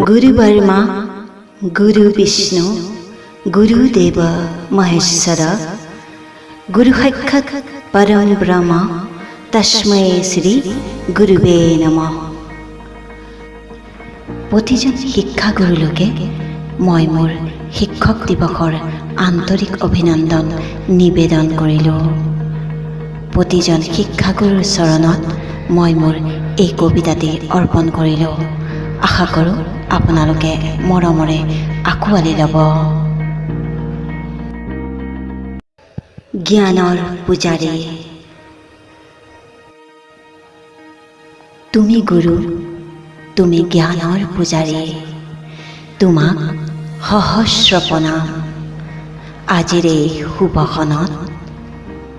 गुरु ब्रह्मा गुरु विष्णु गुरुदेव महेश्वर गुरु साक्षात् परम ब्रह्म तस्मै श्री गुरुवे नमः। प्रतिजन शिक्षागुरुलोके মই মোৰ শিক্ষক দিৱসৰ আন্তৰিক অভিনন্দন নিবেদন কৰিলোঁ। প্ৰতিজন শিক্ষাগুৰুৰ চৰণত মই মোৰ এই কবিতাটি অৰ্পণ কৰিলোঁ। আশা কৰোঁ আপোনালোকে মৰমৰে আঁকোৱালি ল'ব। জ্ঞানৰ পূজাৰী। তুমি গুৰু, তুমি জ্ঞানৰ পূজাৰী, তোমাক সহস্ৰ প্ৰণাম। আজিৰ এই শুভক্ষণত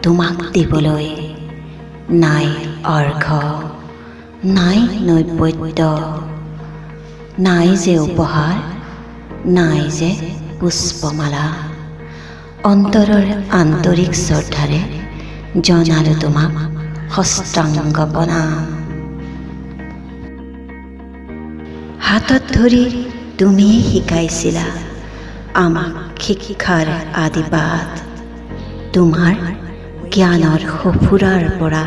তোমাক দিবলৈ নাই অৰ্ঘ্য, নাই নৈবেদ্য, নাই যে উপহাৰ, নাই যে পুষ্পমালা। অন্তৰৰ আন্তৰিক শ্ৰদ্ধাৰে জনালোঁ তোমাক সষ্টাংগ প্ৰণাম। হাতত ধৰি তুমিয়ে শিকাইছিলা আমাক শিক্ষাৰ আদিপাঠ। তোমাৰ জ্ঞানৰ সফুৰাৰ পৰা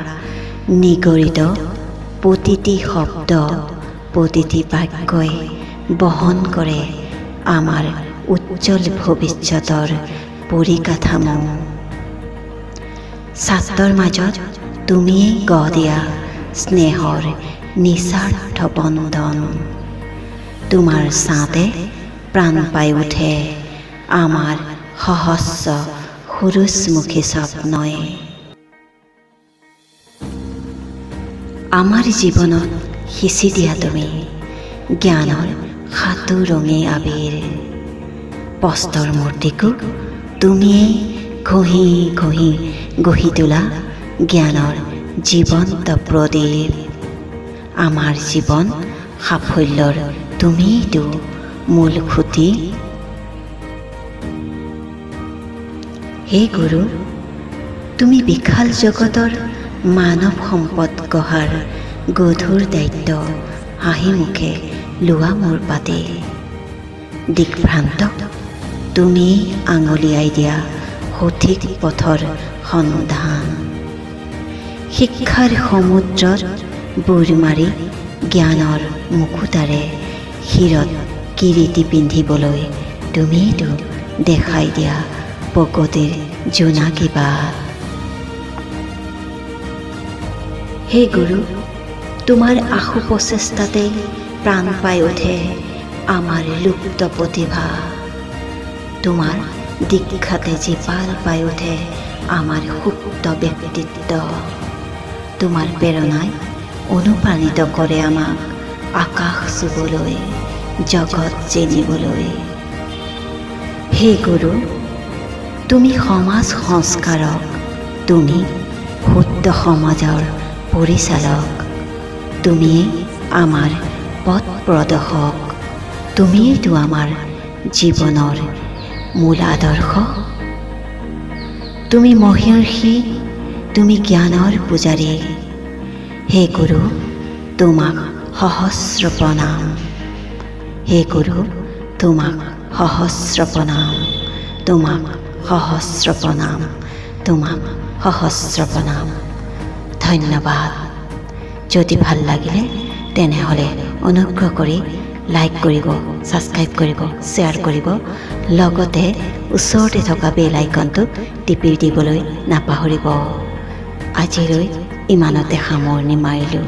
নিগৰিত প্ৰতিটি শব্দ, প্ৰতিটি বাক্যই বহন কৰে আমাৰ উজ্জ্বল ভৱিষ্যতৰ পৰিকাঠামো। ছাত্ৰৰ মাজত তুমিয়ে গঢ় দিয়া স্নেহৰ নিস্বাৰ্থ বন্ধন। তোমাৰ ছাঁতে প্ৰাণ পাই উঠে আমাৰ সহস্ৰ সূৰুযমুখী স্বপ্নই। আমাৰ জীৱনত সিঁচি দিয়া তুমি জ্ঞানৰ সাতো ৰঙী আবিৰ। প্ৰস্তৰ মূৰ্তিকো তুমিয়ে ঘঁহি ঘঁহি গঢ়ি তোলা জ্ঞানৰ জীৱন্ত প্ৰদীপ। আমাৰ জীৱন সাফল্যৰ তুমিতো মূল খুঁটি। হে গুৰু, তুমি বিশাল জগতৰ মানৱ সম্পদ গঢ়াৰ গধুৰ দায়িত্ব হাঁহি মুখে লোৱা মোৰ পাতে। দিকভ্ৰান্তক তুমি আঙুলিয়াই দিয়া সঠিক পথৰ সন্ধান। শিক্ষাৰ সমুদ্ৰত বুৰ মাৰি জ্ঞানৰ মুকুতাৰে শিৰত কিৰীটি পিন্ধিবলৈ তুমিতো দেখাই দিয়া প্ৰগতিৰ জোনাকী বাট। হে গুৰু, তোমাৰ আশু প্ৰচেষ্টাতে প্ৰাণ পাই উঠে আমাৰ লুপ্ত প্ৰতিভা। তোমাৰ দীক্ষাতে জীপাল পাই উঠে আমাৰ সুপ্ত ব্যক্তিত্ব। তোমাৰ প্ৰেৰণাই অনুপ্ৰাণিত কৰে আমাক আকাশ চুবলৈ, জগত জিনিবলৈ। হে গুৰু, তুমি সমাজ সংস্কাৰক, তুমি শুদ্ধ সমাজৰ পৰিচালক, তুমিয়ে আমাৰ পথ প্ৰদৰ্শক, তুমিয়েতো আমাৰ জীৱনৰ মূল আদৰ্শ। তুমি মহৰ্ষি, তুমি জ্ঞানৰ পূজাৰী। হে গুৰু, তোমাক সহস্ৰ প্ৰণাম। হে গুৰু, তোমাক সহস্ৰ প্ৰণাম, তোমাক সহস্ৰ প্ৰণাম, তোমাক সহস্ৰ প্ৰণাম। ধন্যবাদ। যদি ভাল লাগিলে তেনেহ'লে অনুগ্ৰহ কৰি লাইক কৰিব, ছাবস্ক্ৰাইব কৰিব, শ্বেয়াৰ কৰিব, লগতে ওচৰতে থকা বেল আইকনটো টিপি দিবলৈ নাপাহৰিব। আজিলৈ ইমানতে সামৰণি মাৰিলোঁ।